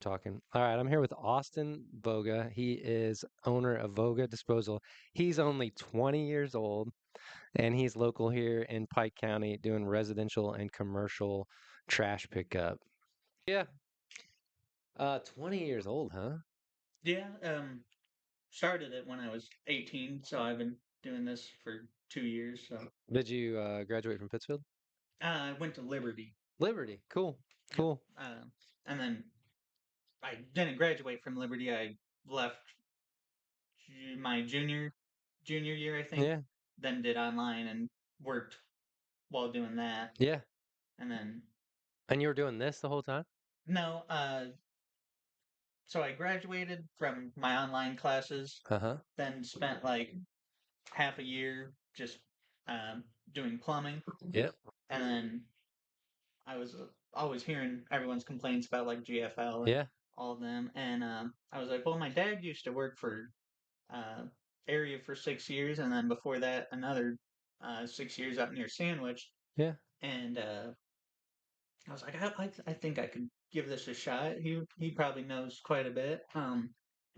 talking. All right, I'm here with Austin Voga. He is owner of Voga Disposal. He's only 20 years old and he's local here in Pike County doing residential and commercial trash pickup. Yeah, 20 years old, huh? Yeah, started it when I was 18, so I've been doing this for 2 years. So Did you graduate from Pittsfield? I went to Liberty. Liberty. Cool. Yep. Cool. And then I didn't graduate from Liberty. I left my junior year, I think. Yeah. Then did online and worked while doing that. Yeah. And then And you were doing this the whole time? no, so I graduated from my online classes. Uh-huh. Then spent like half a year just um, doing plumbing. Yep. And then I was always hearing everyone's complaints about like GFL and Yeah. all of them, and I was like, well, my dad used to work for uh, area for 6 years, and then before that, another 6 years out near Sandwich, Yeah. and I was like, I think I could give this a shot. He probably knows quite a bit, and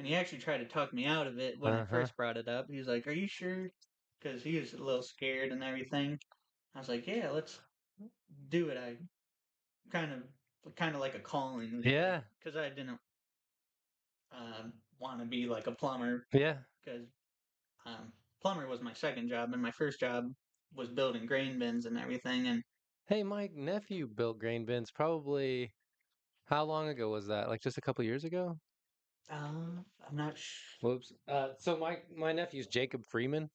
he actually tried to talk me out of it when I Uh-huh. first brought it up. He was like, "Are you sure?" Because he was a little scared and everything. I was like, "Yeah, let's do it." I kind kind of like a calling, like Yeah. because I didn't want to be like a plumber Yeah. because plumber was my second job and my first job was building grain bins and everything. And Hey, my nephew built grain bins probably how long ago was that? Like just a couple years ago? I'm not sh- Whoops. So my nephew's Jacob Freeman.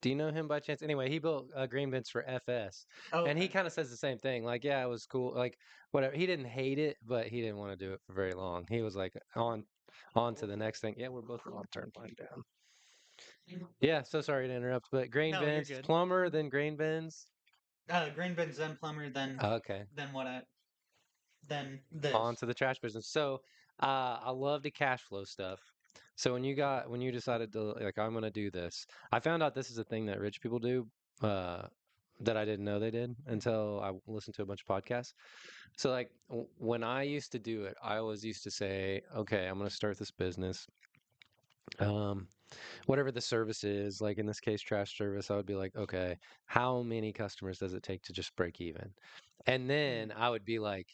Do you know him by chance? Anyway, he built grain bins for FS, oh, and he okay. kind of says the same thing. Like, yeah, it was cool. Like, whatever. He didn't hate it, but he didn't want to do it for very long. He was like on to the next thing. Yeah, we're both on turn mine down. Yeah, so sorry to interrupt, but grain No, you're bins, good. plumber, then grain bins. Grain bins, then plumber, Okay, then what I then on this. to the trash business. So, I love the cash flow stuff. So when you decided to like I'm gonna do this, I found out this is a thing that rich people do, uh, that I didn't know they did until I listened to a bunch of podcasts. So like when I used to do it, I always used to say, okay, I'm gonna start this business. Um, Whatever the service is, like in this case, trash service, I would be like, okay, how many customers does it take to just break even? And Mm. then I would be like,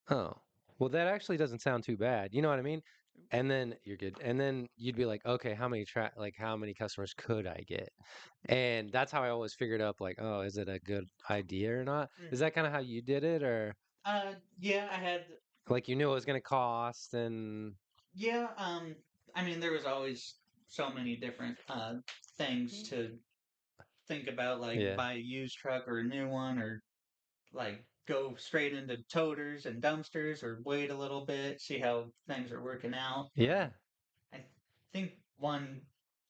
oh, well, that actually doesn't sound too bad. You know what I mean? And then you're good. And then you'd be like, okay, how many customers could I get? And that's how I always figured out like, oh, is it a good idea or not? Is Hmm. that kind of how you did it, or Yeah, I had. like you knew it was going to cost and Yeah, I mean, there was always so many different things to think about, like yeah, buy a used truck or a new one, or like go straight into toters and dumpsters, or wait a little bit, see how things are working out. yeah, I think one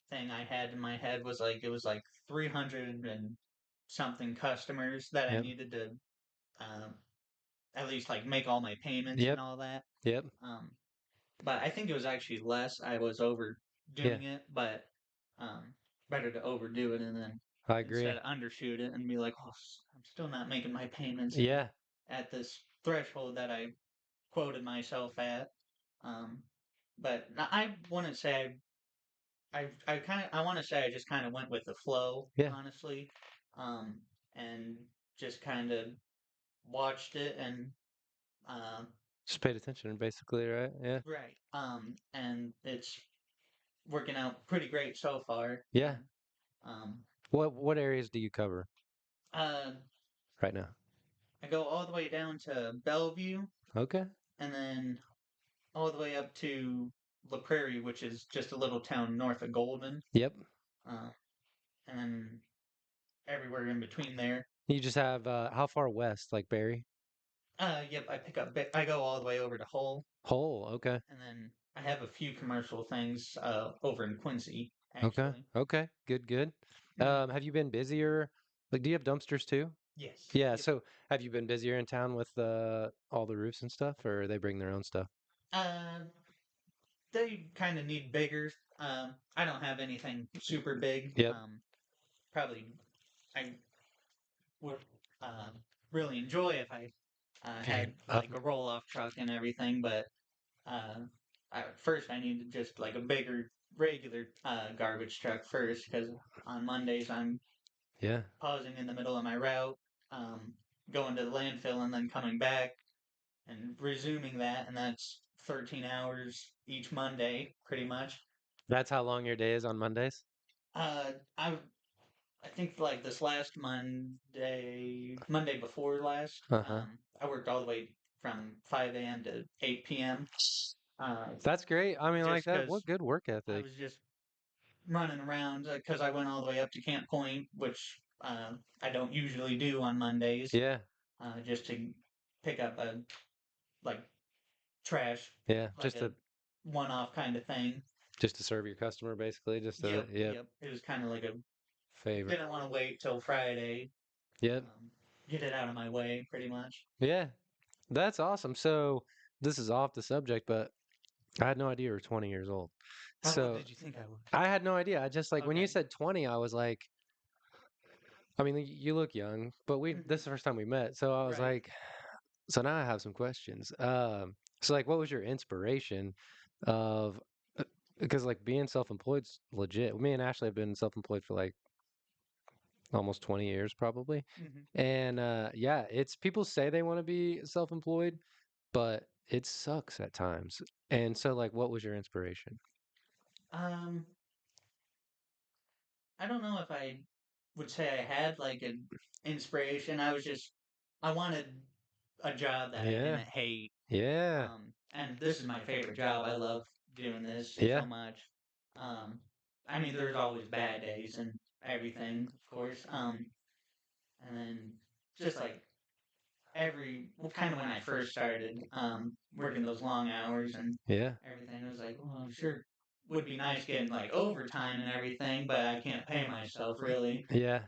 thing I had in my head was like it was like 300 and something customers that I yep, needed to um, at least like make all my payments and yep, all that. yep, Um, but I think it was actually less. I was yeah. overdoing it, but um, better to overdo it and then I instead agree. undershoot it and be like, oh, I'm still not making my payments and Yeah, at this threshold that I quoted myself at. Um, but I wouldn't say I want to say I just kind of went with the flow, yeah. honestly, um, and just kind of watched it and um, Just paid attention, basically, right? Yeah, right, and it's working out pretty great so far. yeah. And um, What areas do you cover uh, right now? I go all the way down to Bellevue, Okay. and then all the way up to La Prairie, which is just a little town north of Golden, Yep. uh, and then everywhere in between there. You just have how far west, like Barry? Yep, I pick up. I go all the way over to Hull, Hole. Okay. and then I have a few commercial things over in Quincy, Okay. actually. Okay. Good, good. Hmm. Have you been busier? Like, do you have dumpsters too? Yes. Yeah. Yep. So, have you been busier in town with all the roofs and stuff, or they bring their own stuff? Uh, they kind of need bigger. I don't have anything super big. Yep. Probably I would really enjoy if I Hey, had like a roll off truck and everything, but uh, first I needed just like a bigger regular garbage truck first because on Mondays I'm Yeah. pausing in the middle of my route, um, going to the landfill and then coming back and resuming that, and that's 13 hours each Monday, pretty much. That's how long your day is on Mondays? Uh, I I think like this last Monday before last, Uh-huh. I worked all the way from 5 a.m. to 8 p.m. Uh, That's great. I mean, like just that, what because good work I ethic. was just running around because I went all the way up to Camp Point, which I don't usually do on Mondays, Yeah. just to pick up a like trash, Yeah. like a one-off kind of thing. Just to serve your customer basically, just Yep, yep, yep. It was kind of like a favor. didn't want to wait till Friday. Yep. Um, get it out of my way, pretty much. Yeah. That's awesome. So, this is off the subject, but I had no idea you were 20 years old. How old So, did you think I was? I had no idea. I just like when you Okay. said 20, I was like, I mean, you look young, but Hmm. this is the first time we met. So I was Right. like, so now I have some questions. So like, what was your inspiration of, because like being self-employed's legit. Me and Ashley have been self-employed for like almost 20 years probably. Hmm. And yeah, it's people say they want to be self-employed, but it sucks at times. And so like, what was your inspiration? Um, I don't know if I would say I had like an inspiration. I wanted a job that I Yeah. didn't hate. Yeah. And this is my favorite job. I love doing this Yeah. so much. Um, I mean, there's always bad days and everything, of course. And then just like well, kind of when I first started working those long hours and Yeah. everything, it was like, well, sure, would be nice getting like overtime and everything, but I can't pay myself really. Yeah.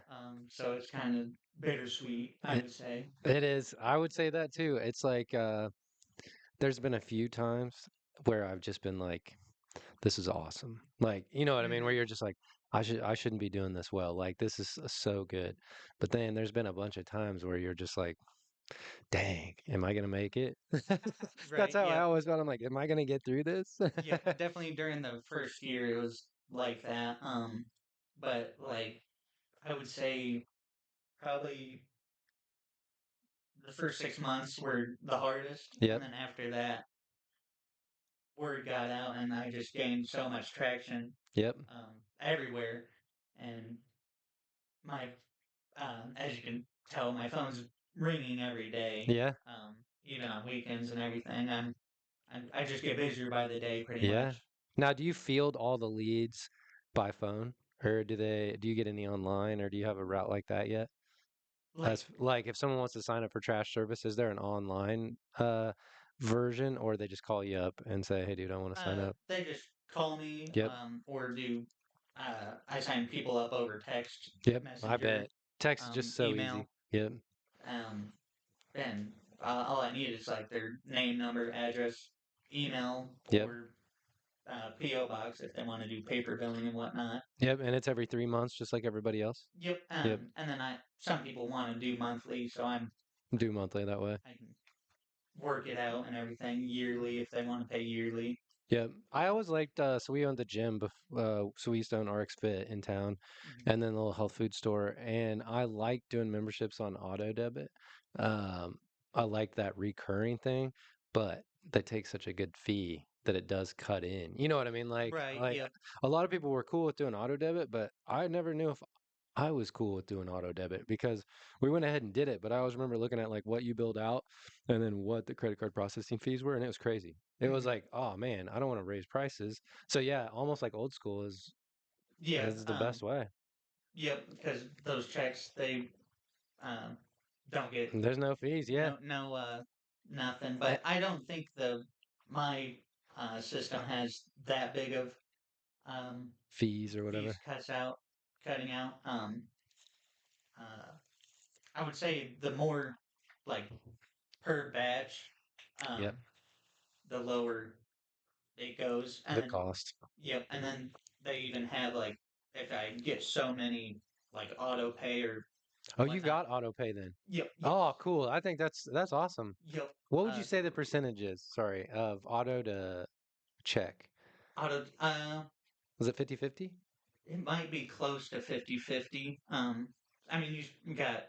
So it's kind of bittersweet, I It, would say. it is. I would say that too. It's like there's been a few times where I've just been like, this is awesome. Like, you know what I mean? Where Hmm. you're just like, I shouldn't be doing this well. Like this is so good. But then there's been a bunch of times where you're just like, dang, am I gonna make it? That's Right. how I Yep. always felt. I'm like, am I gonna get through this? Yep. Definitely during the first year, it was like that. But like I would say probably the first 6 months were the hardest, and Yep. then after that, word got out, and I just gained so much traction Yep. everywhere. And my, as you can tell, my phone's ringing every day, Yeah. even on weekends and everything. I just get busier by the day, pretty Yeah. much. Now, do you field all the leads by phone, or do you get any online, or do you have a route like that yet? Like, As like if someone wants to sign up for trash service, is there an online version, or they just call you up and say, "Hey, dude, I want to sign up." they just call me, Yep. or do I sign people up over text, Yep. I messenger, bet. Text is just so easy. email, Yep. um, and all I need is like their name, number, address, email, Yep. or PO box if they want to do paper billing and whatnot. Yep. And it's every 3 months, just like everybody else. Yep. Yep. And then some people want to do monthly, so Do monthly that way. I can work it out and everything yearly if they want to pay yearly. Yep. I always liked so we owned the gym so we used to own RX Fit in town Hmm. and then the little health food store and I like doing memberships on auto debit. Um I like that recurring thing, but they take such a good fee that it does cut in. You know what I mean? Right. Like Yep. a lot of people were cool with doing auto debit, but I never knew if I was cool with doing auto debit because we went ahead and did it, but I always remember looking at like what you billed out and then what the credit card processing fees were, and it was crazy. It was Hmm. like, oh man, I don't want to raise prices. So yeah, almost like old school Yeah. is the best way. Yep. Because those checks they um, don't get There's no fees, yeah. no nothing. Eh, But I don't think the my system has that big of um, fees or fees whatever. cutting out. Uh, I would say the more like per batch, Yep. um, the lower it goes, and The then cost. yep, and then they even have like if I get so many like auto pay or Oh, What you got auto pay then. Yep, yes. Oh, cool. I think that's awesome. Yep. What would you say the percentage is? Sorry, of auto to check. Auto Was it 50-50? it might be close to 50-50. I mean you got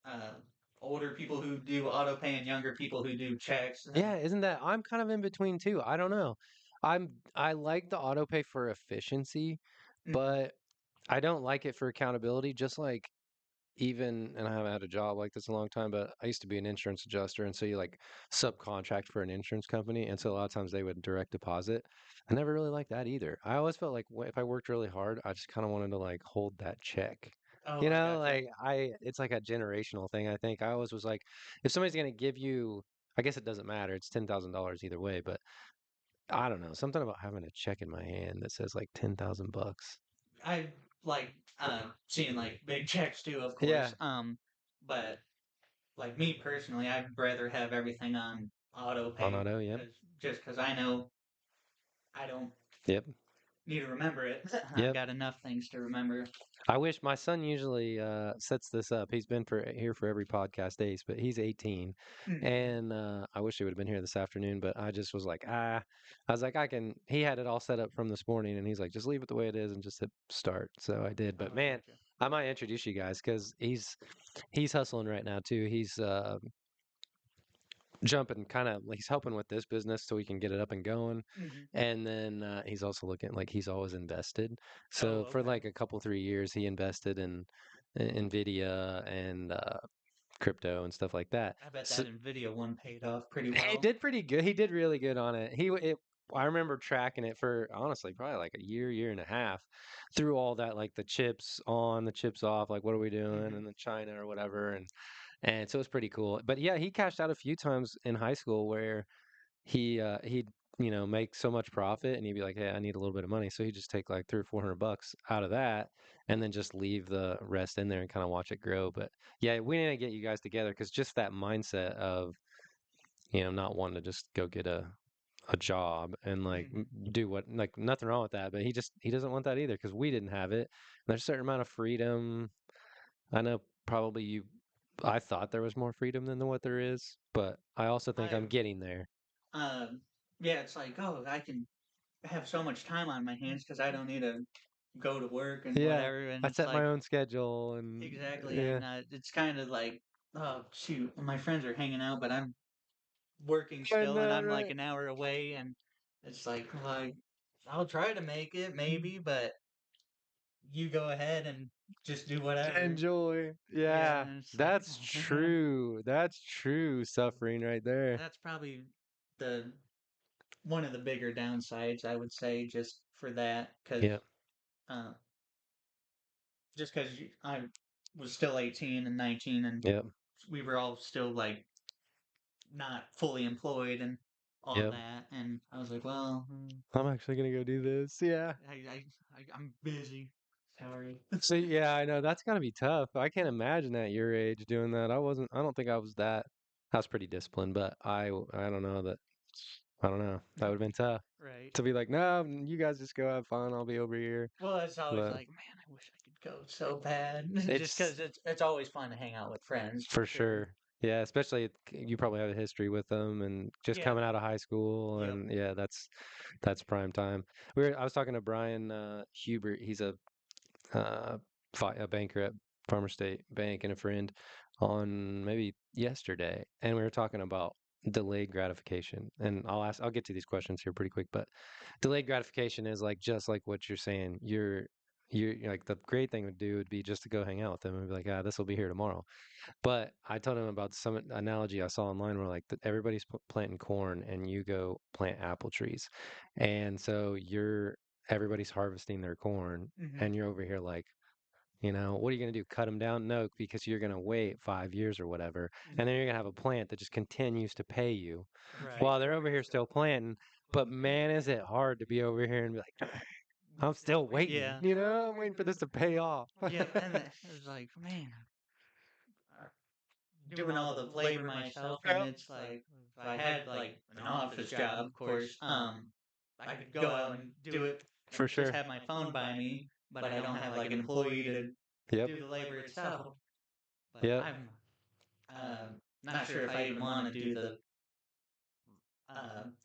uh older people who do auto pay and younger people who do checks and Yeah, isn't that I'm kind of in between too. I don't know. I like the auto pay for efficiency, mhm. but I don't like it for accountability. Just like even, and I haven't had a job like this in a long time, but I used to be an insurance adjuster, and so you like subcontract for an insurance company, and so a lot of times they would direct deposit. I never really liked that either. I always felt like if I worked really hard, I just kind of wanted to like hold that check. Oh, You I know, gotcha. like it's like a generational thing. I think I always was like, if somebody's gonna give you, I guess it doesn't matter. It's $10,000 either way, but I don't know, something about having a check in my hand that says like 10,000 bucks. I like seeing like big checks too, of Yeah, course. But like me personally, I'd rather have everything on auto on pay auto. Yep, because just because I know I don't yep, need to remember it. I yep. got enough things to remember. I wish my son usually sets this up. He's been here for every podcast days, but he's 18, Mhm. and I wish he would have been here this afternoon. But I just was like, I was like, I can. He had it all set up from this morning, and he's like, just leave it the way it is and just hit start. So I did. Oh, But I man, gotcha. I might introduce you guys because he's hustling right now too. He's jumping kind of he's helping with this business so we can get it up and going, Hmm. and then he's also looking like he's always invested, Oh, so for okay. like a couple 3 years he invested in Nvidia and crypto and stuff like that. I bet So that Nvidia one paid off pretty he well. did pretty good. He did really good on it. I remember tracking it for honestly probably like a year and a half through all that, like the chips on, the chips off, like what are we doing Hmm. in the China or whatever, and so it was pretty cool. But yeah, he cashed out a few times in high school where he'd make so much profit, and he'd be like, hey, I need a little bit of money, so he'd just take like 300 or 400 bucks out of that and then just leave the rest in there and kind of watch it grow. But yeah, we need to get you guys together because just that mindset of not wanting to just go get a job and like Hmm. do what, like nothing wrong with that, but he doesn't want that either because we didn't have it. There's a certain amount of freedom. I know probably I thought there was more freedom than what there is, but I also think I'm I getting there. um yeah, it's like, oh, I can have so much time on my hands because I don't need to go to work and Yeah, whatever. And I it's set my like, own schedule and exactly. yeah. And it's kind of like, oh, shoot, my friends are hanging out, but I'm working I still and know, I'm like right? an hour away. And it's like, I'll try to make it maybe, but you go ahead and just do whatever. Enjoy. Yeah. Yeah, And it's like, that's true. That's true suffering right there. that's probably the one of the bigger downsides, I would say, just for that. Because Yep, uh, just because I was still 18 and 19 and yep, we were all still like not fully employed and all yep. that. And I was like, well, I'm actually gonna go do this. Yeah. I'm busy. Sorry. So yeah, I know that's gotta be tough. I can't imagine at your age doing that. I don't think I was that. I was pretty disciplined, but I don't know that. I don't know. That would have been tough Right. to be like, no, you guys just go have fun. I'll be over here. Well, it's always But like, man, I wish I could go so bad. Just it's because it's always fun to hang out with friends for for sure. sure. Yeah, especially you probably have a history with them and just Yeah. coming out of high school, Yep. and yeah, that's prime time. I was talking to Brian Hubert. He's uh, a banker at Farmer State Bank and a friend on maybe yesterday, and we were talking about delayed gratification. And I'll get to these questions here pretty quick, but delayed gratification is like just like what you're saying. You're like the great thing would do would be just to go hang out with them and be like, this will be here tomorrow. But I told him about some analogy I saw online where like everybody's planting corn and you go plant apple trees, and so everybody's harvesting their corn, Hmm. and you're over here like, what are you going to do? Cut them down? No, because you're going to wait 5 years or whatever. And then Hmm. you're going to have a plant that just continues to pay you Right. while they're over here still planting. But man, is it hard to be over here and be like, I'm still waiting, Yeah. I'm waiting for this to pay off. Yep. And it was like, man, doing all the labor myself, and Yep. it's like if I had like an office job, of course, I could go out and do it For and just sure. have my phone by me, but I don't have like an employee to Yep. do the labor itself. But Yep. I'm uh, not sure if I even want to do the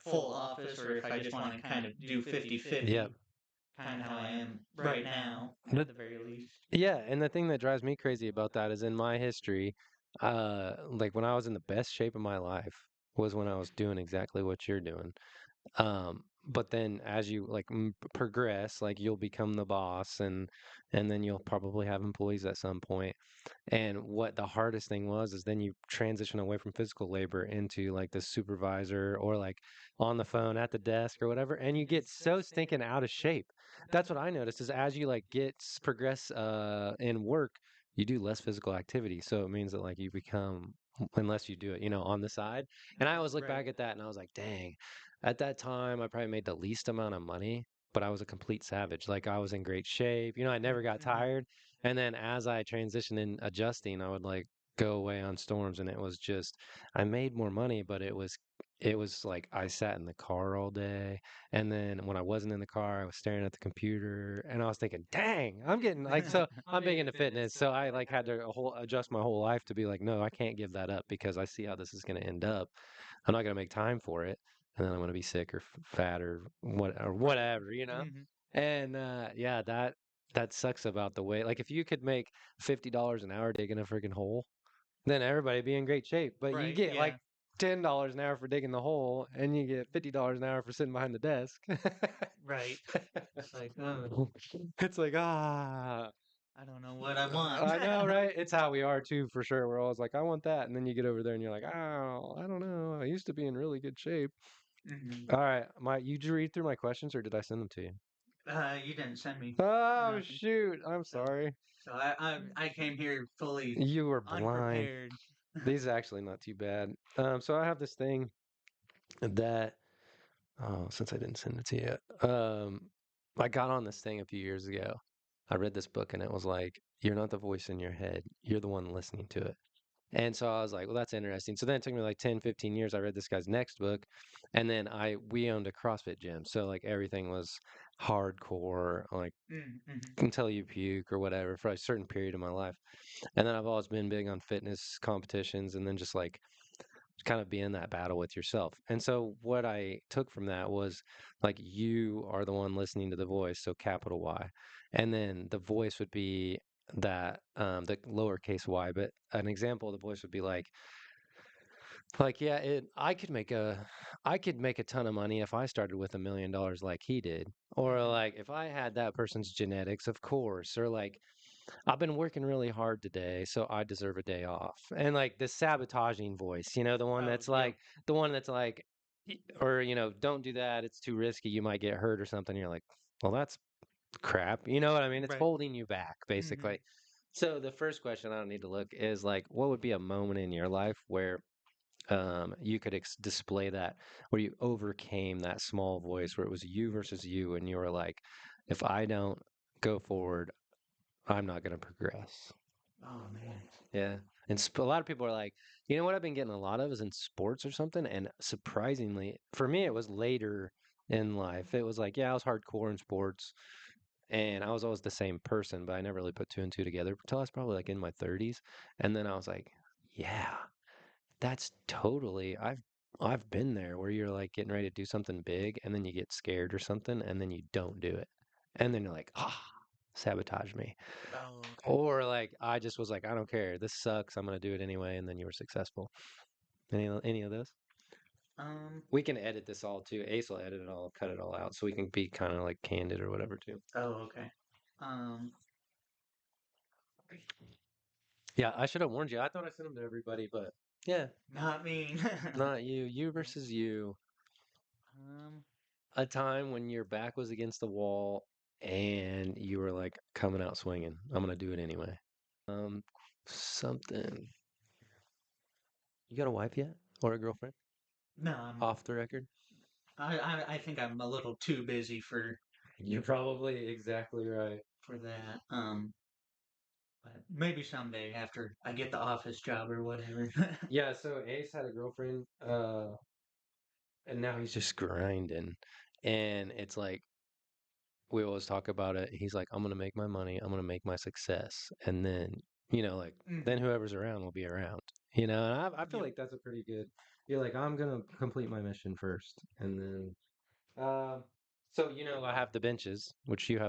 full office or if I just want to kind of do 50-50, Yep. kind of how I am right now, at But the very least. yeah, and the thing that drives me crazy about that is in my history, like when I was in the best shape of my life was when I was doing exactly what you're doing. But then as you like progress, like you'll become the boss and then you'll probably have employees at some point. And what the hardest thing was is then you transition away from physical labor into like the supervisor or like on the phone at the desk or whatever, and you get so stinking out of shape. That's what I noticed is as you like progress in work, you do less physical activity. So it means that like you become unless you do it, on the side. And I always look Right. back at that and I was like, dang, at that time I probably made the least amount of money, but I was a complete savage. Like I was in great shape. I never got Mm-hmm. tired. And then as I transitioned in adjusting, I would like go away on storms and it was just I made more money, but it was like I sat in the car all day. And then when I wasn't in the car, I was staring at the computer and I was thinking, dang, I'm getting like so I'm big into fitness. So I like had to adjust my whole life to be like, no, I can't give that up because I see how this is gonna end up. I'm not gonna make time for it. And then I'm gonna be sick or fat or whatever. Mm-hmm. And yeah, that sucks about the way. Like if you could make $50 an hour digging a freaking hole, then everybody be in great shape. But you Right. get like Yeah. $10 an hour for digging the hole, and you get $50 an hour for sitting behind the desk. Right. It's like, oh, It's like ah, I don't know what I want. I know, right? It's how we are too, for sure. We're always like, I want that, and then you get over there and you're like, oh, I don't know. I used to be in really good shape. Hmm. All right, you did you read through my questions, or did I send them to you? You didn't send me Oh nothing, shoot, I'm so sorry. I came here fully You were blind. unprepared. These are actually not too bad. So I have this thing that since I didn't send it to you yet, I got on this thing a few years ago. I read this book and it was like, you're not the voice in your head, you're the one listening to it. And so I was like, well, that's interesting. So then it took me like 10, 15 years. I read this guy's next book. And then we owned a CrossFit gym. So like everything was hardcore, like Mm-hmm. until you puke or whatever for a certain period of my life. And then I've always been big on fitness competitions and then just like kind of be in that battle with yourself. And so what I took from that was like you are the one listening to the voice, so capital Y. And then the voice would be that the lowercase y, but an example of the voice would be like yeah, I could make a ton of money if I started with $1 million like he did. Or Mm-hmm. like if I had that person's genetics, of course. Or like I've been working really hard today, so I deserve a day off. And like the sabotaging voice, Oh, yep. the one that's like, or, don't do that. It's too risky. You might get hurt or something. You're like, well, that's crap. You know what I mean? It's Right. holding you back, Mm-hmm. basically. So the first question I don't need to look is like, what would be a moment in your life where you could display that, where you overcame that small voice, where it was you versus you, and you were like, if I don't go forward, I'm not going to progress. Oh man. Yeah. And a lot of people are like, what I've been getting a lot of is in sports or something. And surprisingly, for me, it was later in life. It was like, yeah, I was hardcore in sports and I was always the same person, but I never really put two and two together until I was probably like in my 30s. And then I was like, yeah, that's totally, I've been there where you're like getting ready to do something big and then you get scared or something and then you don't do it. And then you're like, sabotage me. Oh, okay. Or like I just was like, I don't care. This sucks. I'm gonna do it anyway, and then you were successful. Any of those? Um. We can edit this all too. Ace will edit it all, cut it all out, so we can be kind of like candid or whatever too. Oh, okay. Um. Yeah, I should have warned you. I thought I sent them to everybody, but yeah, Not me. not you. You versus you. um. A time when your back was against the wall and you were like coming out swinging. I'm gonna do it anyway. Um, something. You got a wife yet or a girlfriend? No, Off the record. I think I'm a little too busy You're probably exactly right. for that. But maybe someday after I get the office job or whatever. Yeah, so Ace had a girlfriend, and now he's just grinding. And it's like we always talk about it. He's like, I'm gonna make my money, I'm gonna make my success, and then like then Hmm. whoever's around will be around. And I feel Yep. like that's a pretty good. You're like, I'm gonna complete my mission first, and then uh, so I have the benches, which you're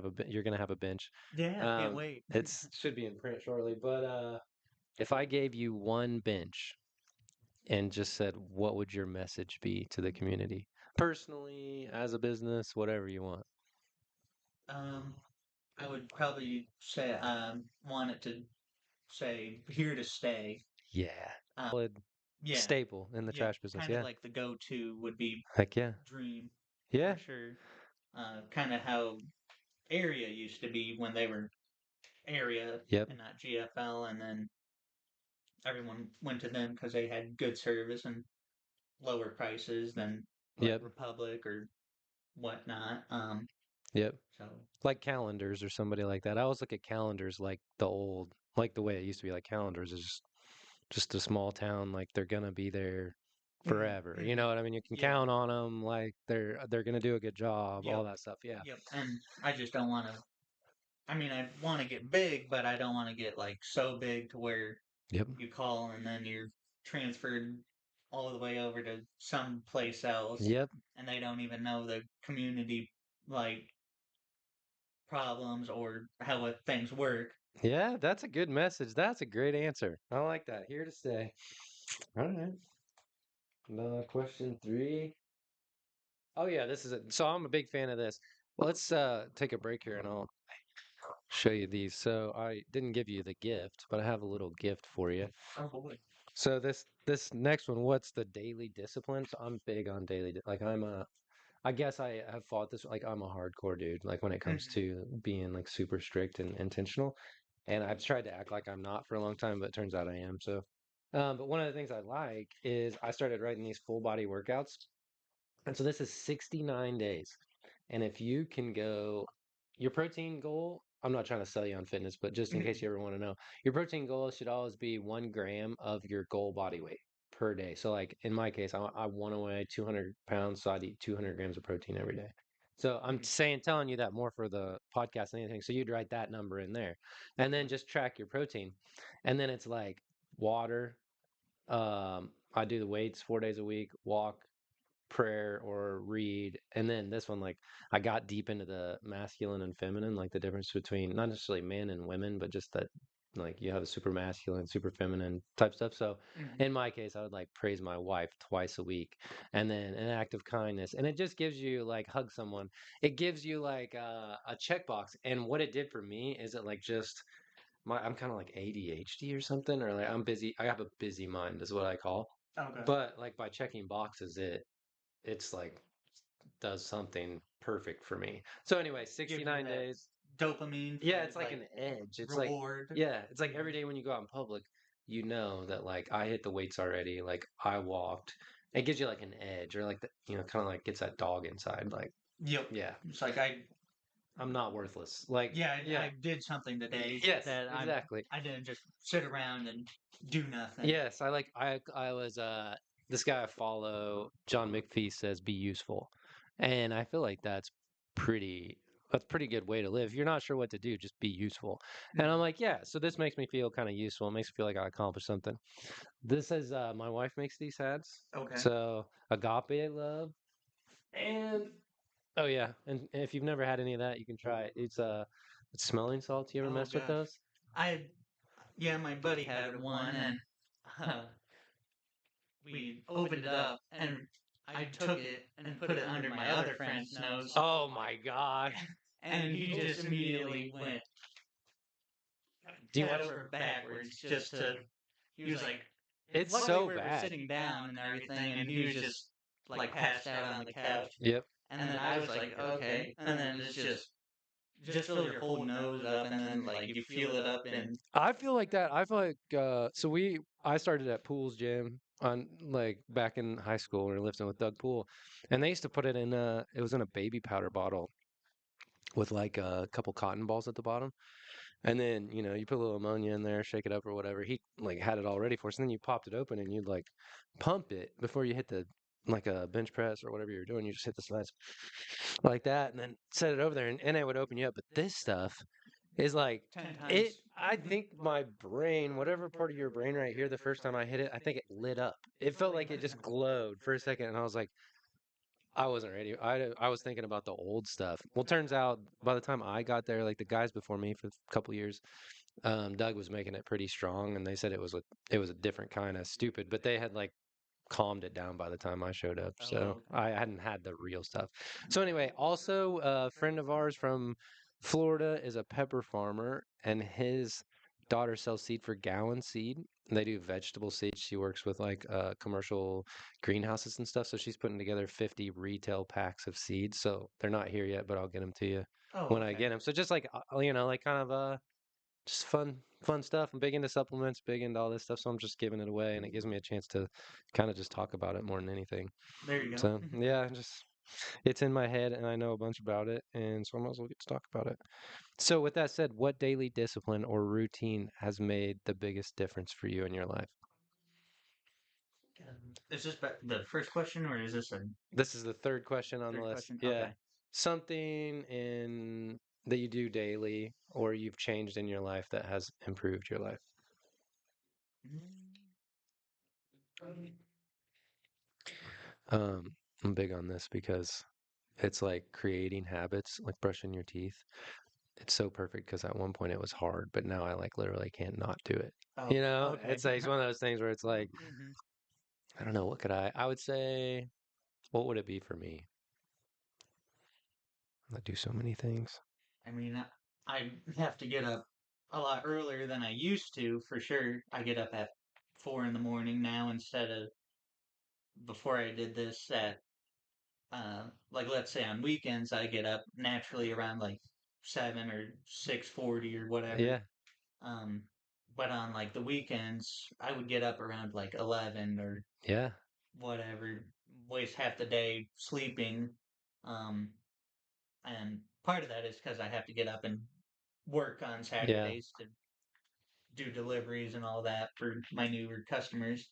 gonna have a bench. Yeah, can't Um, wait. it's should be in print shortly, but if I gave you one bench and just said, what would your message be to the community? Personally, as a business, whatever you want. Um, I would probably say want it to say here to stay. Yeah. Um, Solid yeah, staple in the yep, trash business. kind of Yeah. like the go-to would be Heck yeah. Dream for Yeah. sure. Kind of how Area used to be when they were Area Yep. and not GFL, and then everyone went to them because they had good service and lower prices than like Yep. Republic or whatnot. Yep. So Like calendars or somebody like that. I always look at calendars like like the way it used to be. Like calendars is just a small town. Like they're gonna be there mm, forever. You mm, know what I mean? You can yeah, count on them. Like they're gonna do a good job. All yep, that stuff. Yeah. yep. And I just don't want to. I mean, I want to get big, but I don't want to get like so big to where Yep. you call and then you're transferred all the way over to some place else, Yep. and they don't even know the community like problems or how things work. Yeah, that's a good message. That's a great answer. I like that. Here to stay. All right. Question three. Oh yeah, this is it. So I'm a big fan of this. Well, let's take a break here and I'll show you these. So I didn't give you the gift, but I have a little gift for you. Oh boy. So this next one, what's the daily discipline? So I'm big on like I guess I have fought this like I'm a hardcore dude like when it comes Hmm. to being like super strict and intentional. And I've tried to act like I'm not for a long time, but it turns out I am. So but one of the things I like is I started writing these full body workouts. And so this is 69 days. And if you can go, your protein goal, I'm not trying to sell you on fitness, but just in case Hmm. you ever want to know, your protein goal should always be 1 gram of your goal body weight per day. So, like in my case, I want to weigh 200 pounds, so I'd eat 200 grams of protein every day. So I'm Hmm. telling you that more for the podcast than anything. So you'd write that number in there, and then Okay. just track your protein, and then it's like water. I do the weights 4 days a week, walk, prayer or read. And then this one, like I got deep into the masculine and feminine, like the difference between not necessarily men and women, but just that like you have a super masculine, super feminine type stuff. So Hmm. in my case, I would like praise my wife twice a week and then an act of kindness. And it just gives you like hug someone. It gives you like a checkbox. And what it did for me is it like just I'm kind of like ADHD or something, or like I'm busy. I have a busy mind, is what I call. Okay. But like by checking boxes, it's like does something perfect for me. So anyway, Gives you 69 that days. dopamine Yeah, for it's like like an edge. It's like reward. yeah, it's like Hmm. every day when you go out in public, you know that like I hit the weights already, like I walked. It gives you like an edge or like the, kind of like gets that dog inside like Yep. yeah, It's like I I'm not worthless. Like yeah, yeah. I did something today Yes, that exactly. I didn't just sit around and do nothing. Yes, I was this guy I follow, John McPhee says be useful. And I feel like that's pretty good way to live. If you're not sure what to do, just be useful. And I'm Hmm. like, yeah, so this makes me feel kind of useful. It makes me feel like I accomplished something. This is my wife makes these hats. Okay. So agape love. And oh yeah, and if you've never had any of that, you can try it. It's smelling salts. You ever Oh messed with gosh. those? I yeah, my buddy had one and uh, we opened it up and I took it and put it under my other friend's nose Oh my God. and he just immediately went Do you head want over backwards just to he was like It's luckily so we were bad. sitting down and everything and he was just like passed out on the couch Yep. and then I was like okay and then it's just fill your whole nose up and then like you feel it up in I feel like that. I feel like I started at Pool's gym on like back in high school when we were lifting with Doug Pool, and they used to put it in it was in a baby powder bottle with like a couple cotton balls at the bottom. And then, you put a little ammonia in there, shake it up or whatever. He like had it all ready for us. And then you popped it open and you'd like pump it before you hit the like a bench press or whatever you're doing. You just hit the sides like that and then set it over there and it would open you up. But this stuff is like 10 it. times. I think my brain, whatever part of your brain right here, the first time I hit it, I think it lit up. It felt like it just glowed for a second, and I was like, I wasn't ready. I was thinking about the old stuff. Well, turns out by the time I got there, like the guys before me for a couple years, Doug was making it pretty strong, and they said it was a different kind of stupid, but they had like calmed it down by the time I showed up. So Oh, I hadn't had the real stuff. So anyway, also a friend of ours from Florida is a pepper farmer, and his daughter sells seed for Gallon Seed. And they do vegetable seed. She works with like commercial greenhouses and stuff. So she's putting together 50 retail packs of seeds. So they're not here yet, but I'll get them to you oh, when I okay. get them. So just like like kind of just fun stuff. I'm big into supplements, big into all this stuff, so I'm just giving it away, and it gives me a chance to kind of just talk about it more than anything. There you go. So yeah, just it's in my head, and I know a bunch about it, and so I might as well get to talk about it. So with that said, what daily discipline or routine has made the biggest difference for you in your life? Is this the first question, or is this a This is the third question on the third list. question? Yeah, Okay. something in that you do daily or you've changed in your life that has improved your life. I'm big on this because it's like creating habits, like brushing your teeth. It's so perfect because at one point it was hard, but now I like literally can't not do it. Oh, okay. It's like it's one of those things where it's like, hmm I don't know, what could I would say, what would it be for me? I do so many things. I mean, I have to get up a lot earlier than I used to, for sure. I get up at 4 in the morning now instead of before I did this at like let's say on weekends I get up naturally around like 7 or 6:40 or whatever. Yeah, Um, but on like the weekends I would get up around like 11 or yeah, whatever, waste half the day sleeping. Um, and part of that is because I have to get up and work on yeah. Saturdays to do deliveries and all that for my newer customers.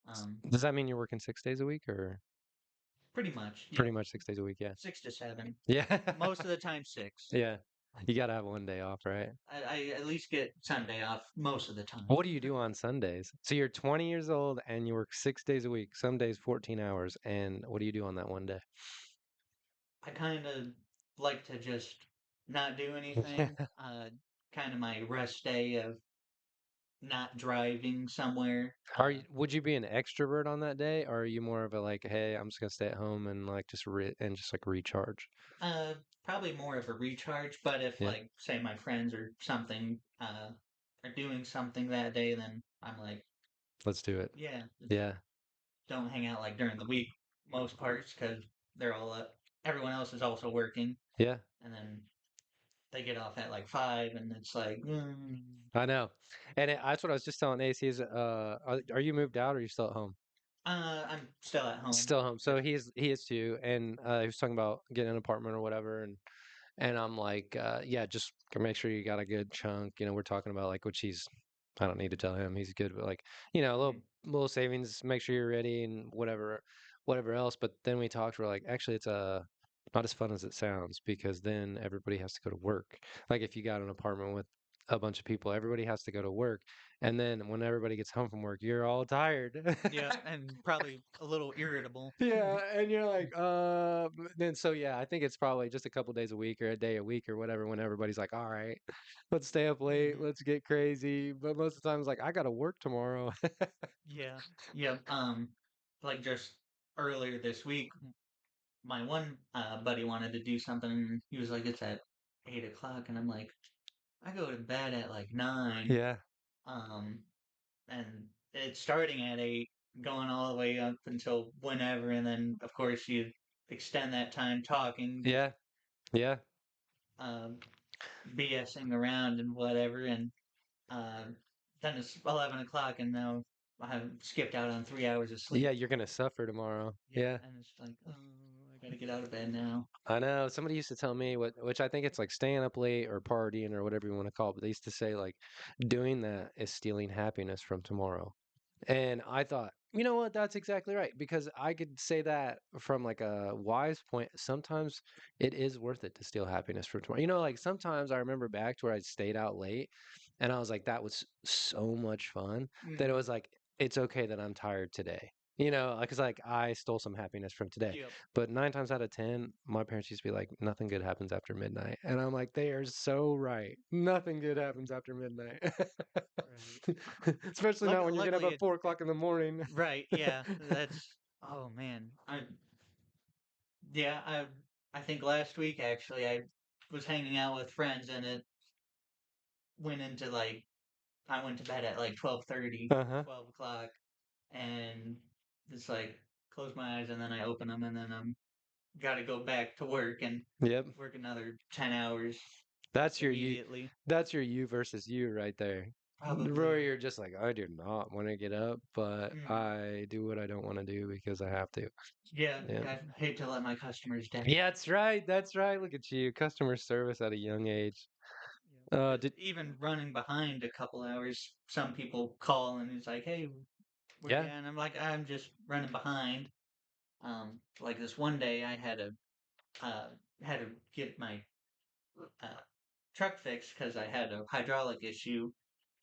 Um, Does that mean you're working 6 days a week or Pretty much, pretty yep, much 6 days a week? Yeah. 6 to 7. Yeah. Most of the time, six. Yeah. You gotta have one day off, right? I at least get Sunday off most of the time. What do you do on Sundays? So you're 20 years old and you work 6 days a week, some days 14 hours. And what do you do on that one day? I kind of like to just not do anything. Kind of my rest day of not driving somewhere. Would you be an extrovert on that day, or are you more of a like, hey, I'm just gonna stay at home and like just like recharge? Uh, Probably more of a recharge. But if Yeah, like say my friends or something are doing something that day, then I'm like, let's do it. yeah, Yeah, don't hang out like during the week most parts because they're all up. Everyone else is also working, yeah, and then they get off at like 5, and it's like, I know. And that's what I was just telling AC is, are you moved out or are you still at home? I'm still at home. Still home. So Just he is too, and he was talking about getting an apartment or whatever, and I'm like, yeah, just make sure you got a good chunk. We're talking about like, which I don't need to tell him he's good, but like, a mhm, little savings, make sure you're ready and whatever else. But then we talked, we're like, actually, it's not as fun as it sounds because then everybody has to go to work. Like if you got an apartment with a bunch of people, everybody has to go to work. And then when everybody gets home from work, you're all tired. yeah, and probably a little irritable. Yeah, and you're like, then so yeah, I think it's probably just a couple days a week or a day a week or whatever when everybody's like, all right, let's stay up late, hmm let's get crazy. But most of the time it's like, I gotta work tomorrow. Yeah, yeah. Like just earlier this week, my one buddy wanted to do something. And he was like, "It's at 8 o'clock," and I'm like, "I go to bed at like 9." Yeah, Um, and it's starting at 8, going all the way up until whenever, and then of course you extend that time talking, just yeah, yeah, um, BSing around and whatever, and uh, then it's 11 o'clock, and now I've skipped out on 3 hours of yeah, sleep. you're gonna suffer tomorrow. Yep, Yeah. and it's like, oh, I gotta get out of bed now. I know somebody used to tell me which I think it's like staying up late or partying or whatever you want to call it, but they used to say like doing that is stealing happiness from tomorrow. And I thought You know what? That's exactly right. Because I could say that from like a wise point. Sometimes it is worth it to steal happiness for tomorrow. Like sometimes I remember back to where I stayed out late and I was like, that was so much fun that it Mm-hmm. was like, it's okay that I'm tired today. Because like I stole some happiness from today. Yep. But 9 times out of 10, my parents used to be like, nothing good happens after midnight. And I'm like, they are so right. Nothing good happens after midnight. Right. Especially not when you're getting up Luckily, at 4 o'clock in the morning. right. Yeah. That's. Oh man. Yeah. I think last week actually I was hanging out with friends and it went into like I went to bed at like 12:30, Uh-huh. 12 o'clock, and it's like close my eyes and then I open them and then I'm got to go back to work and Yep. work another 10 hours That's your you. immediately. That's your you versus you right there. Where Probably. you're just like, I do not want to get up, but Mm. I do what I don't want to do because I have to. Yeah, Yeah. I hate to let my customers down. Yeah, that's right. That's right. Look at you. Customer service at a young age. Because Did even running behind a couple hours, some people call and it's like, "Hey, where you yeah. at?" And I'm like, "I'm just running behind." Like this one day, I uh, had to get my uh, truck fixed because I had a hydraulic issue,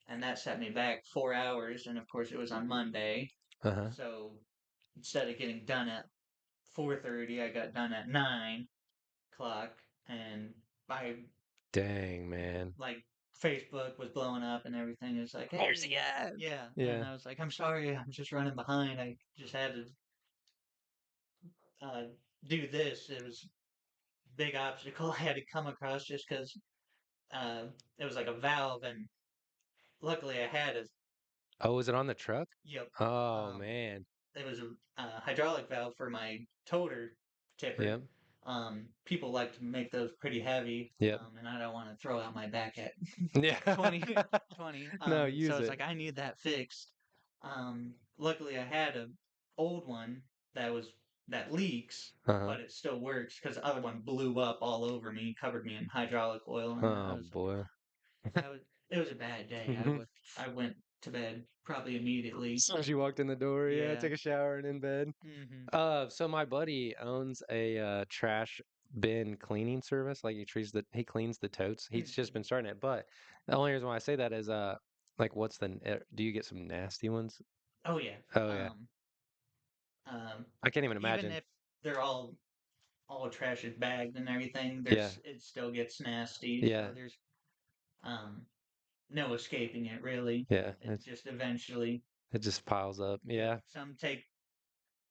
and that set me back 4 hours. And of course, it was on Monday, Uh-huh. so instead of getting done at 4:30, I got done at 9 o'clock, and by Dang, man. like Facebook was blowing up and everything. It's like, Where's hey, he at? yeah, and Yeah. I was like, I'm sorry, I'm just running behind. I just had to uh, do this. It was a big obstacle I had to come across just because uh, it was like a valve, and luckily I had a Oh, was it on the truck? yep. Oh, Um, man. it was a hydraulic valve for my toter tipper. Yep. People like to make those pretty heavy, Yep. and I don't want to throw out my back at Yeah. 20, 20. No, So use it's it. like I need that fixed. Luckily I had a old one that was that leaks, Uh-huh. but it still works because the other one blew up all over me, covered me in hydraulic oil, and I Oh, was like, boy. that was it was a bad day. I went to bed probably immediately. As soon as you walked in the door, yeah, Yeah. take a shower and in bed. Hmm. So my buddy owns a trash bin cleaning service. Like he cleans the totes. He's just been starting it. But the only reason why I say that is like do you get some nasty ones? Oh yeah. Oh yeah. Um, um, I can't even Even imagine. if they're all trash is bagged and everything, Yeah. it still gets nasty. Yeah. So there's um no escaping it really. Yeah. It just eventually. It just piles up. Yep. Yeah. Some take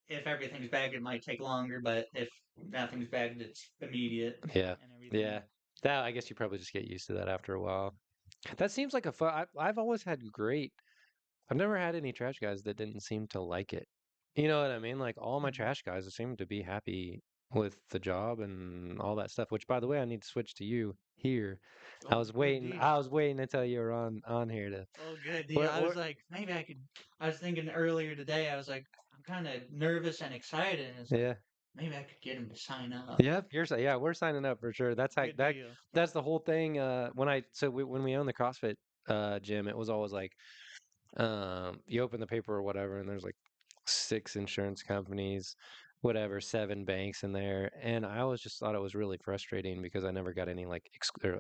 if everything's bagged, it might take longer, but if nothing's bagged, it's immediate Yeah. and everything. Yeah. That I guess you probably just get used to that after a while. That seems like a fun. I've always had great. I've never had any trash guys that didn't seem to like it. You know what I mean? Like all my Hmm. trash guys seem to be happy with the job and all that stuff. Which, by the way, I need to switch to you here. I Oh, was good waiting. deal. I was waiting until you were on here to. Oh, good deal. What? I was What? like, maybe I could. I was thinking earlier today. I was like, I'm kind of nervous and excited. And it's like, Yeah. maybe I could get him to sign up. Yep. Yeah. We're signing up for sure. That's how Good that. deal. That's the whole thing. When we owned the CrossFit gym, it was always like you open the paper or whatever, and there's like 6 insurance companies, whatever, 7 banks in there, and I always just thought it was really frustrating because I never got any like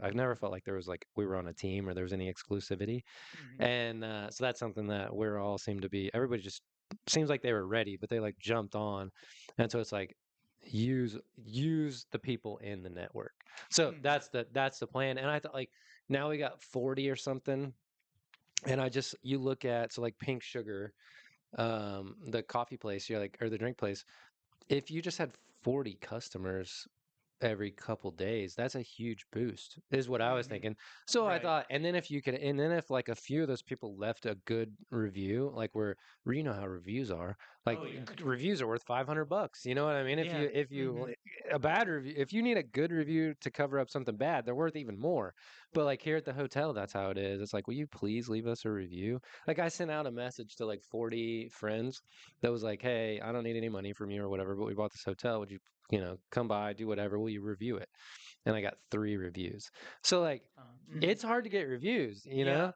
I've never felt like there was like we were on a team or there was any exclusivity, Hmm. and so that's something that we're all seem to be. Everybody just seems like they were ready, but they like jumped on, and so it's like use the people in the network. So Hmm. that's the plan, and I thought like now we got 40 or something and you look at so like Pink Sugar, the coffee place, you're like or the drink place, if you just had 40 customers every couple days, that's a huge boost, is what I was Hmm. thinking. So I Right. thought, and then if like a few of those people left a good review, like you know how reviews are, like Oh yeah. reviews are worth $500. You know what I mean? Yeah. If you Hmm. a bad review, if you need a good review to cover up something bad, they're worth even more. But like here at the hotel, that's how it is. It's like, will you please leave us a review? Like I sent out a message to like 40 friends that was like, hey, I don't need any money from you or whatever, but we bought this hotel. Would you come by, do whatever. Will you review it? And I got 3 reviews. So like, Hmm. it's hard to get reviews. Yeah.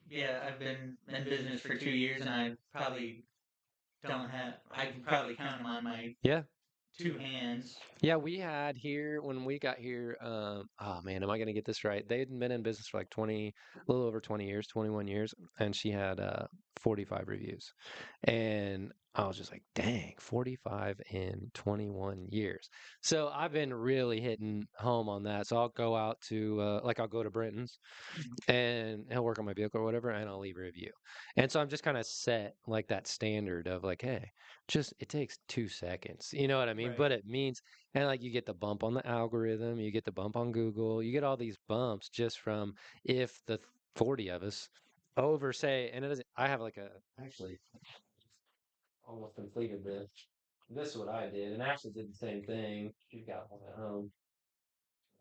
Yeah. I've been in business for 2 years, and I've probably don't have. I can probably count them on my Yeah. two hands. Yeah, we had here when we got here, oh man, am I gonna get this right? They'd been in business for like 20, a little over 20 years, 21 years, and she had 45 reviews. And I was just like, dang, 45 in 21 years. So I've been really hitting home on that. So I'll go out to like I'll go to Brenton's Mhm. and he'll work on my vehicle or whatever, and I'll leave a review. And so I'm just kind of set like that standard of like, hey, just it takes 2 seconds. You know what I mean? Right. But it means and like you get the bump on the algorithm, you get the bump on Google, you get all these bumps just from if the 40 of us over say, and it is, I have like a actually almost completed this. This is what I did, and Ashley did the same thing. She got one at home.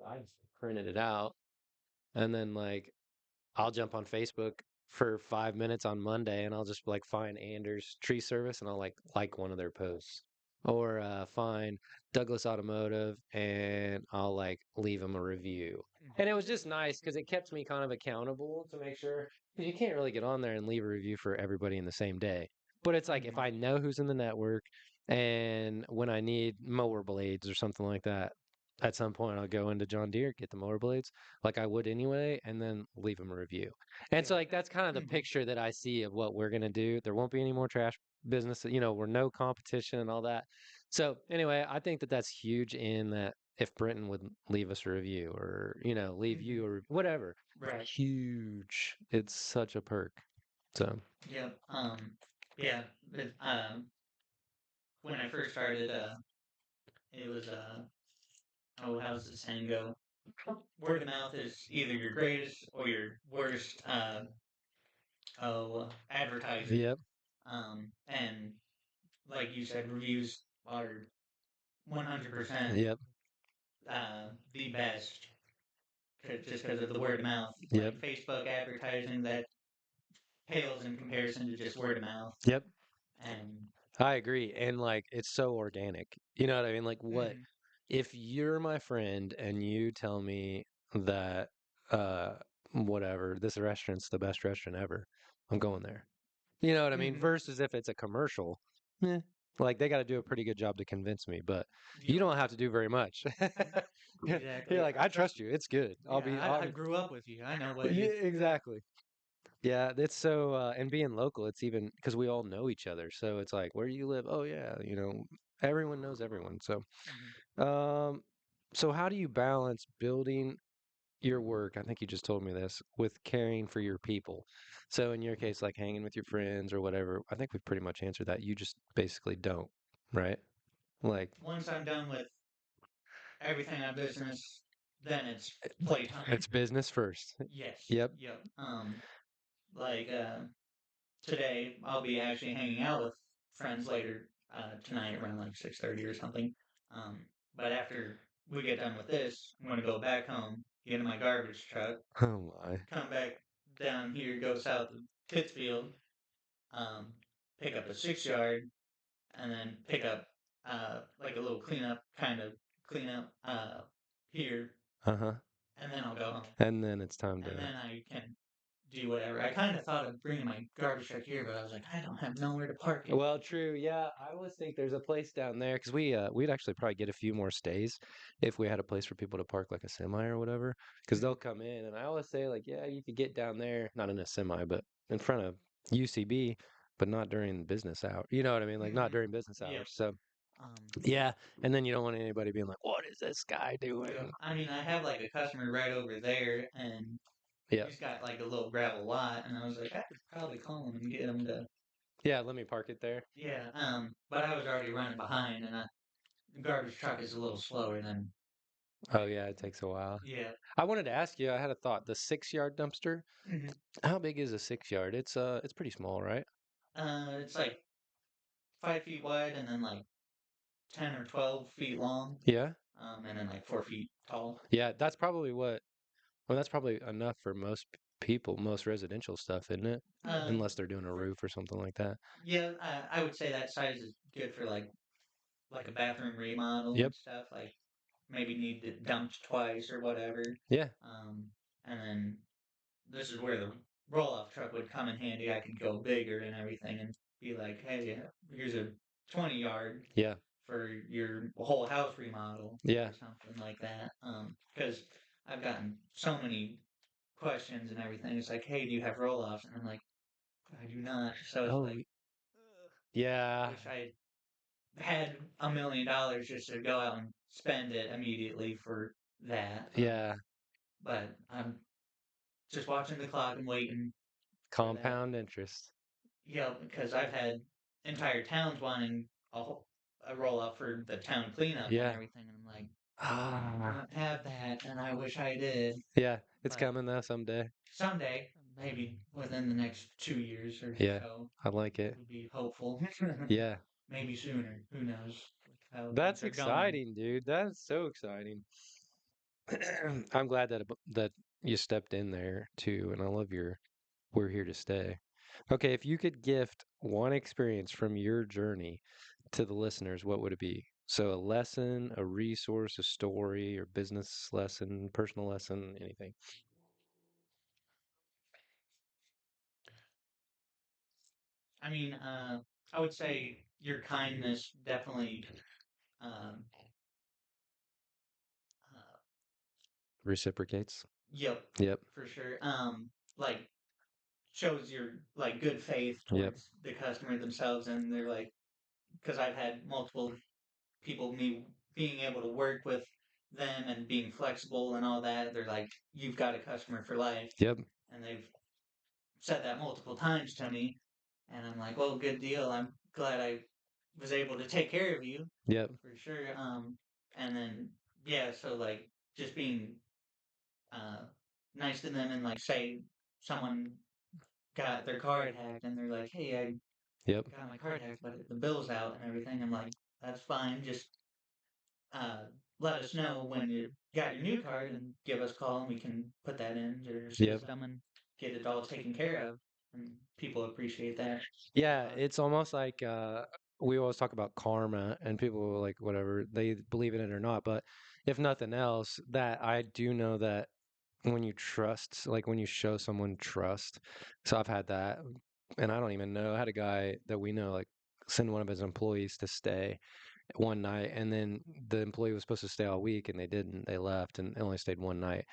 I just printed it out, and then like I'll jump on Facebook for 5 minutes on Monday and I'll just like find Anders Tree Service and I'll like one of their posts. Or find Douglas Automotive and I'll like leave them a review. And it was just nice because it kept me kind of accountable to make sure because you can't really get on there and leave a review for everybody in the same day. But it's like if Mhm. I know who's in the network and when I need mower blades or something like that, at some point I'll go into John Deere, get the mower blades like I would anyway, and then leave them a review. And so Yeah. like that's kind of the Mhm. picture that I see of what we're gonna do. There won't be any more trash business, we're no competition and all that. So anyway, I think that that's huge in that if Brenton would leave us a review or, leave Mhm. you or whatever, Right. huge. It's such a perk. So, Yep. Yeah. When I first started, it was oh, how's the saying go? Word of mouth is either your greatest or your worst. Advertiser. yep, And like you said, reviews are 100% yep, the best, just because of the word of mouth. yep, Like Facebook advertising, that pales in comparison to just word of mouth. yep. And I agree. And like it's so organic. You know what I mean? Like what mhm, if you're my friend and you tell me that uh whatever, this restaurant's the best restaurant ever. I'm going there. You know what I mean? mhm, Versus if it's a commercial, eh, like they got to do a pretty good job to convince me, but you yep, don't have to do very much. You're exactly. like, I trust you. It's good. Yeah, I grew up with you. I know what Yeah, you. Yeah. exactly. Yeah, it's so and being local, it's even because we all know each other. So it's like, where do you live? Oh yeah, everyone knows everyone. Mhm, Um, so how do you balance building your work? I think you just told me this with caring for your people. So in your case, like hanging with your friends or whatever, I think we've pretty much answered that. You just basically don't, right? Like, once I'm done with everything on business, then it's playtime. it's business first. Yes. Yep. Yep. Like today, I'll be actually hanging out with friends later tonight around like 6:30 or something. Um, but after we get done with this, I'm gonna go back home, get in my garbage truck, Oh my. come back down here, go south of Pittsfield, um, pick up a 6 yard, and then pick up like a little cleanup kind of cleanup here, Uh-huh. and then I'll go home. And then it's time to. And then I can do whatever. I kind of thought of bringing my garbage truck here, but I was like, I don't have nowhere to park it. Well, true. Yeah, I always think there's a place down there because we'd actually probably get a few more stays if we had a place for people to park like a semi or whatever. Because they'll come in, and I always say like, yeah, you could get down there, not in a semi, but in front of UCB, but not during business hour. You know what I mean? Like not Mm-hmm. during business Yep. hours. So Um, yeah, and then you don't want anybody being like, what is this guy yep. doing? I mean, I have like a customer right over there, and Yeah, he's got like a little gravel lot, and I was like, I could probably call him and get him to. yeah. Let me park it there. Yeah. But I was already running behind, and the garbage truck is a little slower than. Oh yeah, it takes a while. Yeah. I wanted to ask you. I had a thought. The 6 yard dumpster. Hmm. How big is a 6 yard? It's pretty small, right? It's like 5 feet wide, and then like 10 or 12 feet long, Yeah. and then like 4 feet tall. Yeah, that's probably what. Well, that's probably enough for most people, most residential stuff, isn't it? Uh, Unless they're doing a for, roof or something like that. yeah, I would say that size is good for like a bathroom remodel Yep. and stuff. Like maybe need it dumped twice or whatever. Yeah. Um, and then this is where the roll off truck would come in handy. I could go bigger and everything and be like, hey, here's a 20 yard Yeah. for your whole house remodel Yeah. or something like that. Because I've gotten so many questions and everything. It's like, hey, do you have roll offs? And I'm like, I do not. So it's Oh, like, yeah. wish I had $1 million just to go out and spend it immediately for that. Yeah. But I'm just watching the clock and waiting for that. Compound interest. Yeah, because I've had entire towns wanting a roll up for the town cleanup and Yeah. everything, and I'm like, I Ah. don't have that, and I wish I did. Yeah. It's But coming though someday. someday, maybe within the next 2 years or Yeah. so, I like it. would be hopeful. Yeah. Maybe sooner. Who knows how things That's are going? exciting, dude. That's so exciting. I'm glad that that you stepped in there too, and I love your we're here to stay. Okay, if you could gift one experience from your journey to the listeners, what would it be? So a lesson, a resource, a story, or business lesson, personal lesson, anything. I mean, I would say your kindness definitely, um, uh, Reciprocates. yep, Yep. for sure. Like shows your like good faith Yep. towards the customer themselves, and they're like, because I've had multiple people me being able to work with them and being flexible and all that. They're like, you've got a customer for life, Yep. and they've said that multiple times to me, and I'm like, well, good deal. I'm glad I was able to take care of you Yep. for sure. And then yeah, so like just being uh nice to them and like say someone got their card hacked and they're like, hey, I Yep. got my card hacked, but the bill's out and everything. I'm like, that's fine. Just uh, let us know when you got your new card and give us a call and we can put that into your Yep. system and get it all taken care of. And people appreciate that a Yeah, lot. it's almost like we always talk about karma, and people like whatever they believe in it or not. But if nothing else, that I do know that when you trust, like when you show someone trust. So I've had that, and I don't even know. I had a guy that we know like send one of his employees to stay one night, and then the employee was supposed to stay all week, and they didn't. They left and only stayed one night,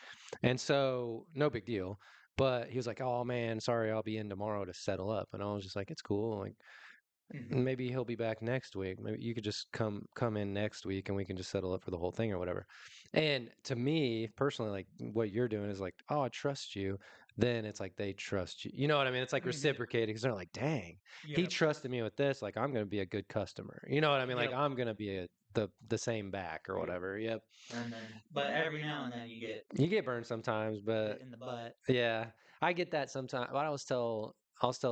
and so no big deal. But he was like, "Oh man, sorry, I'll be in tomorrow to settle up," and I was just like, "It's cool. Like Mm-hmm. maybe he'll be back next week. Maybe you could just come in next week and we can just settle up for the whole thing or whatever." And to me personally, like what you're doing is like, oh, I trust you. Then it's like they trust you. You know what I mean? It's like Mm-hmm. reciprocating because they're like, dang, he Yep. trusted me with this. Like I'm gonna be a good customer. You know what I mean? Like Yep. I'm gonna be the same back or whatever. Yep. And then, but every now and then you get You get burned sometimes, but hit in the butt. yeah, I get that sometimes. But I always tell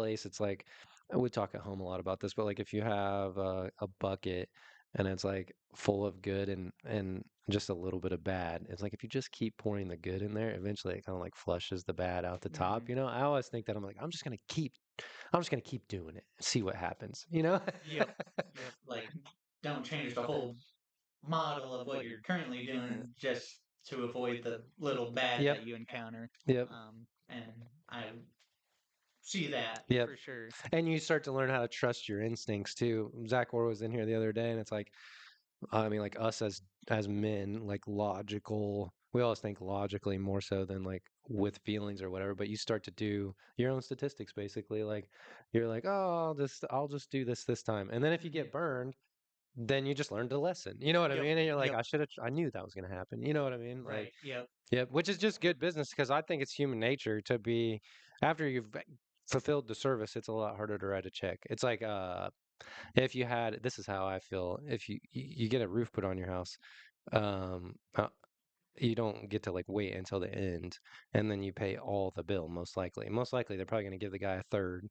Ace, it's like we talk at home a lot about this, but like if you have a bucket and it's like full of good and just a little bit of bad, it's like if you just keep pouring the good in there, eventually it kind of like flushes the bad out the Mm-hmm. top. You know, I always think that I'm just gonna keep doing it, see what happens. You know? Yep. Yep. Like, don't change the whole model of what you're currently doing just to avoid the little bad Yep. that you encounter. Yep. And I see that Yep. for sure. And you start to learn how to trust your instincts too. Zach Orr was in here the other day, and it's like, I mean, like us as men, like logical. We always think logically more so than like with feelings or whatever. But you start to do your own statistics, basically. Like you're like, oh, I'll just do this time, and then if you Mhm. get burned, then you just learned a lesson. You know what I Yep. mean? And you're like, Yep. I knew that was gonna happen. You know what I mean? Like, Right. Yep. yeah, which is just good business because I think it's human nature to be after you've fulfilled the service, it's a lot harder to write a check. It's like if you had this is how I feel. If you get a roof put on your house, um uh, you don't get to like wait until the end and then you pay all the bill most likely they're probably going to give the guy a third.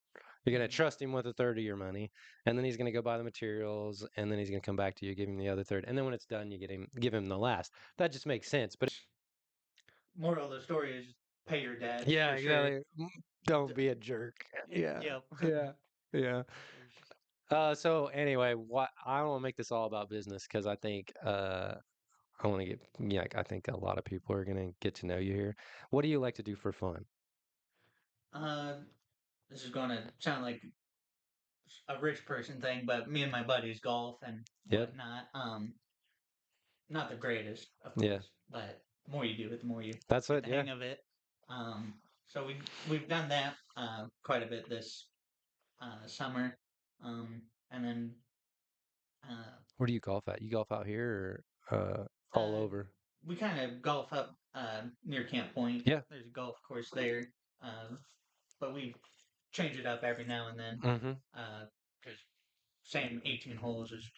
You're going to Mhm. trust him with a third of your money, and then he's going to go buy the materials, and then he's going to come back to you, give him the other third, and then when it's done you give him the last. That just makes sense. But Moral of the story is pay your debts yeah, for sure. exactly. Don't be a jerk. Yeah. Yep. Yeah. Yeah. For sure. So anyway, what I don't want to make this all about business because I think I want to get yeah, I think a lot of people are gonna get to know you here. What do you like to do for fun? Uh, this is going to sound like a rich person thing, but me and my buddies golf and Yep. whatnot. Not the greatest, of Yeah. course, but the more you do it, the more you That's get what. the Yeah. hang of it. So we've done that quite a bit this summer, and then uh, Where do you golf at? You golf out here or all uh, over? we kind of golf up near Camp Point. Yeah. There's a golf course there, but we change it up every now and then Mm-hmm. because same 18 holes is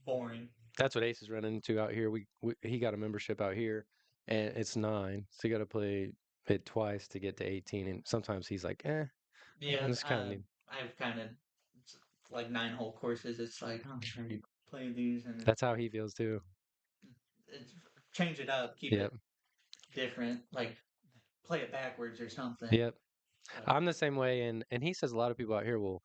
boring. That's what Ace is running into out here. He got a membership out here, and it's 9, so you got to play it twice to get to 18. And sometimes he's like, "Eh, Yeah, this kind of neat." I've kind of like 9 hole courses. It's like, oh, I already played these, and That's how he feels too. it's change it up, keep it Yep. different, like play it backwards or something. Yep. But I'm the same way, and he says a lot of people out here will,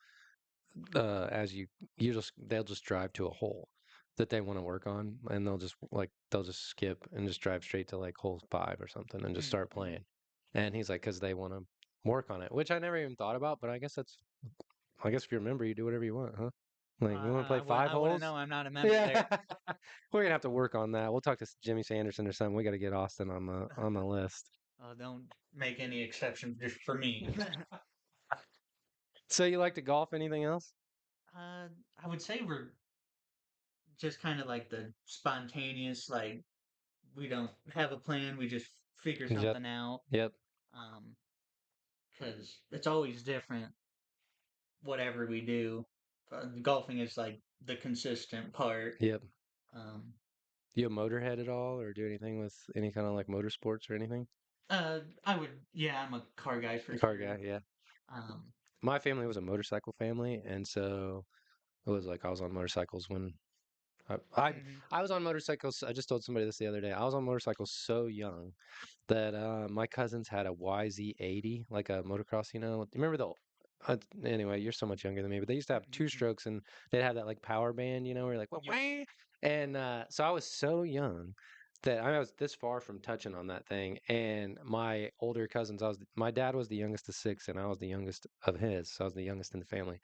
as you just they'll just drive to a hole that they want to work on, and they'll just skip and just drive straight to like hole 5 or something and just start mm-hmm. playing. And he's like, because they want to work on it, which I never even thought about, but I guess if you're a member, you do whatever you want, huh? Like, you want to play 5 I wouldn't holes? know. I'm not a member Yeah, there. we're gonna have to work on that. We'll talk to Jimmy Sanderson or something. We got to get Austin on the list. Don't make any exceptions just for me. So you like to golf? Anything else? I would say we're just kind of like the spontaneous, like we don't have a plan, we just figure Yep. something out. Yep. Um, because it's always different, whatever we do. Golfing is like the consistent part. Yep. Um, You a motorhead at all, or do anything with any kind of like motorsports or anything? I would, yeah, I'm a car guy for Car sure. guy, yeah. Um, My family was a motorcycle family, and so it was like I was on motorcycles when I I, mhm, I was on motorcycles. I just told somebody this the other day. I was on motorcycles so young that my cousins had a YZ80, like a motocross. You remember the? Anyway, you're so much younger than me, but they used to have two mhm. strokes, and they'd have that like power band, where you're like, wah, Yep. wah. And so I was so young that I was this far from touching on that thing. And my older cousins, my dad was the youngest of 6, and I was the youngest of his, so I was the youngest in the family.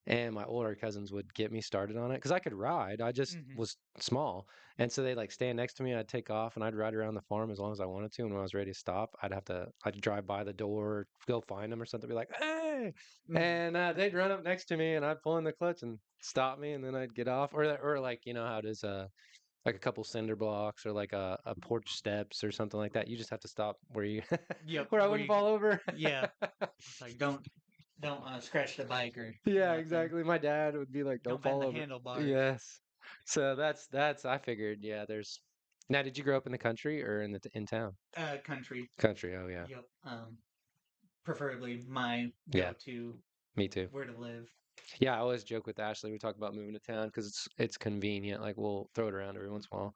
And my older cousins would get me started on it because I could ride. I just Mhm. was small. And so they'd like stand next to me. I'd take off and I'd ride around the farm as long as I wanted to. And when I was ready to stop, I'd drive by the door, go find them or something, be like, hey. Mhm. And they'd run up next to me and I'd pull in the clutch and stop me. And then I'd get off. Or like, how it is, like a couple cinder blocks or like a porch steps or something like that. You just have to stop where Yep. where I Where wouldn't you, fall over. yeah, it's like don't scratch the bike or Yeah, nothing. exactly. My dad would be like, "Don't Don't bend fall the over." handlebars. Yes. So that's I figured, yeah, there's Now, did you grow up in the country or in town? Country. Country, oh yeah. Yep. Preferably my Yeah, go-to me too. where to live. Yeah, I always joke with Ashley. We talk about moving to town because it's convenient. Like we'll throw it around every once in a while.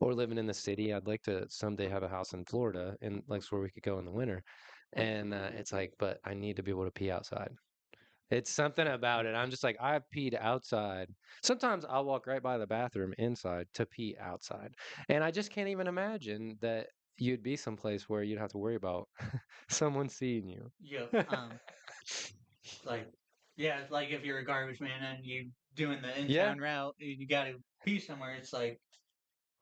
Or living in the city. I'd like to someday have a house in Florida and like where we could go in the winter. And it's like, but I need to be able to pee outside. It's something about it. I'm just like, I've peed outside. Sometimes I'll walk right by the bathroom inside to pee outside. And I just can't even imagine that you'd be someplace where you'd have to worry about someone seeing you. Yep. Like yeah, it's like if you're a garbage man and you doing the Yeah, in-town route, you got to be somewhere. It's like,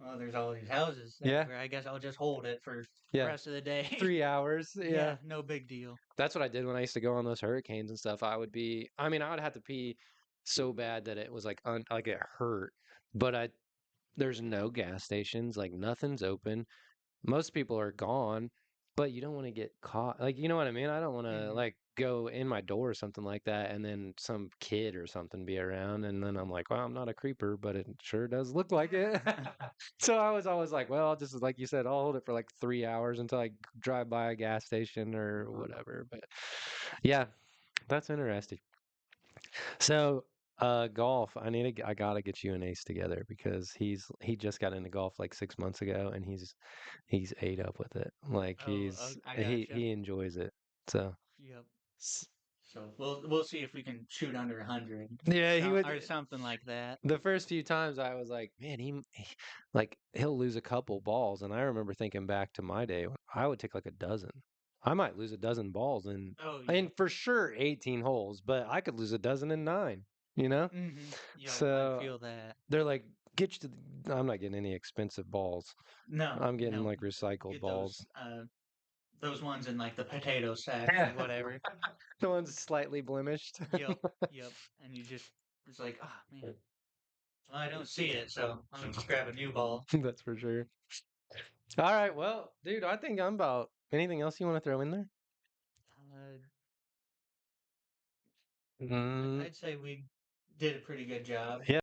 well, there's all these houses yeah, everywhere. I guess I'll just hold it for the yeah. rest of the day. 3 hours. Yeah, Yeah. no big deal. That's what I did when I used to go on those hurricanes and stuff. I would have to pee so bad that it was like, like it hurt. But there's no gas stations, like nothing's open. Most people are gone, but you don't want to get caught. Like, you know what I mean? I don't want to Hmm. like go in my door or something like that and then some kid or something be around and then I'm like, well, I'm not a creeper, but it sure does look like it. So I was always like, well, I'll just like you said, I'll hold it for like 3 hours until I drive by a gas station or whatever. But yeah, that's interesting. So, golf. I gotta get you and Ace together because he just got into golf like 6 months ago, and he's ate up with it. Like Oh, I gotcha. he enjoys it. So Yep. s- So we'll see if we can shoot under 100, yeah, he would. or something like that. The first few times I was like, man, like he'll lose a couple balls, and I remember thinking back to my day when I would take like a dozen. I might lose a dozen balls in, Oh, and yep. for sure 18 holes, but I could lose a dozen in 9, you know? Yep, I So feel that. they're like, get you to I'm not getting any expensive balls. No, I'm getting no. like recycled Get balls. those ones in like the potato sacks or Yeah. whatever. The one's slightly blemished. Yep, yep. And you just it's like, oh man, well, I don't see it, so I'm gonna just grab a new ball. That's for sure. All right, well, dude, I think I'm about anything else you want to throw in there? Uh, Mm, I'd say we did a pretty good job. yeah.